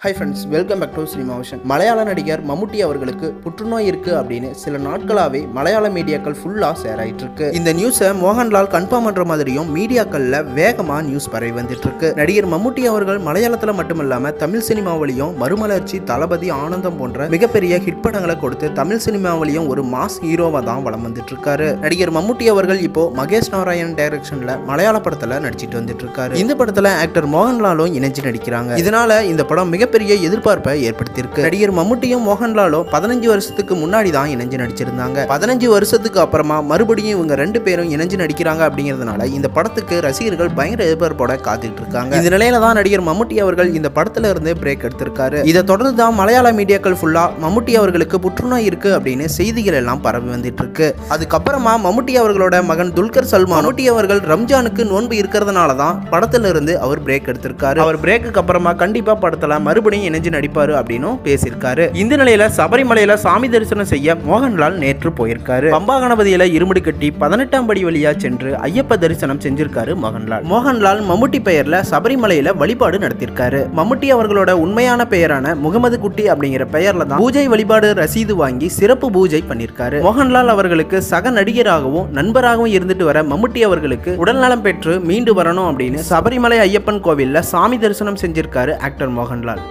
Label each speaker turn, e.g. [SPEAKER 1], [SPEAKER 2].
[SPEAKER 1] High friends, welcome back to cinema vision. மலையாள நடிகர் மம்முட்டி அவர்களுக்கு புற்றுநோய் இருக்கு அப்படின்னு சில நாட்களாவே மலையாள மீடியாக்கள் ஃபுல்லா ஷேர் ஆயிட்டு இருக்கு. இந்த நியூஸை மோகன்லால் கன்ஃபார்ம் பண்ற மாதிரியும் மீடியாக்கள்ல வேகமா நியூஸ் பரவி வந்துட்டு இருக்கு. நடிகர் மம்முட்டி அவர்கள் மலையாளத்துல மட்டுமில்லாம தமிழ் சினிமாவிலையும் மறுமலர்ச்சி, தளபதி, ஆனந்தம் போன்ற மிகப்பெரிய ஹிட் படங்களை கொடுத்து தமிழ் சினிமாவிலையும் ஒரு மாஸ் ஹீரோவா தான் வலம் வந்துட்டு இருக்காரு. நடிகர் மம்முட்டி அவர்கள் இப்போ மகேஷ் நாராயண் டைரக்ஷன்ல மலையாள படத்துல நடிச்சிட்டு வந்துட்டு இருக்காரு. இந்த படத்துல ஆக்டர் மோகன்லாலும் இணைஞ்சு நடிக்கிறாங்க. இதனால இந்த படம் பெரிய எதிர்பார்ப்பை ஏற்படுத்தியிருக்கு. நடிகர் மம்முட்டியும் மோகன்லாலும் 15 வருஷத்துக்கு முன்னாடி தான் இணைஞ்சு நடிச்சிருந்தாங்க. 15 வருஷத்துக்கு அப்புறமா மறுபடியும் இவங்க ரெண்டு பேரும் இணைஞ்சு நடிக்கிறாங்க அப்படிங்கிறதுனால இந்த படத்துக்கு ரசிகர்கள் பயங்கர எதிர்பார்ப்போட காத்துட்டு இருக்காங்க. இந்த நிலையில தான் நடிகர் மம்முட்டி அவர்கள் இந்த படத்துல இருந்து பிரேக் எடுத்திருக்காரு. இதை தொடர்ந்து தான் மலையாள மீடியாக்கள் ஃபுல்லா மம்முட்டி அவர்களுக்கு புற்றுநோய் இருக்கு அப்படின்னு செய்திகள் எல்லாம் பரவி வந்துட்டு இருக்கு. அதுக்கப்புறமா மம்முட்டி அவர்களோட மகன் துல்கர் சல்மான் மம்முட்டி அவர்கள் ரம்ஜானுக்கு நோன்பு இருக்கிறதுனால தான் படத்துல இருந்து அவர் பிரேக் எடுத்திருக்காரு. அவர் பிரேக்கு அப்புறமா கண்டிப்பா படத்துல மறுபடியும் இணைஞ்சு நடிப்பாரு அப்படின்னு பேசியிருக்காரு. இந்த நிலையில சபரிமலையில சாமி தரிசனம் செய்ய மோகன்லால் நேற்று போயிருக்காரு. பம்பா கணபதியில இருமுடி கட்டி 18ஆம் படி வழியா சென்று ஐயப்ப தரிசனம் செஞ்சிருக்காரு மோகன்லால் மம்முட்டி பெயர்ல சபரிமலையில வழிபாடு நடத்திருக்காரு. மம்முட்டி அவர்களோட உண்மையான பெயரான முகமது குட்டி அப்படிங்கிற பெயர்ல தான் பூஜை வழிபாடு ரசீது வாங்கி சிறப்பு பூஜை பண்ணிருக்காரு. மோகன்லால் அவர்களுக்கு சக நடிகராகவும் நண்பராகவும் இருந்துட்டு வர மம்முட்டி அவர்களுக்கு உடல்நலம் பெற்று மீண்டு வரணும் அப்படின்னு சபரிமலை ஐயப்பன் கோவில்ல சாமி தரிசனம் செஞ்சிருக்காரு ஆக்டர் மோகன்லால்.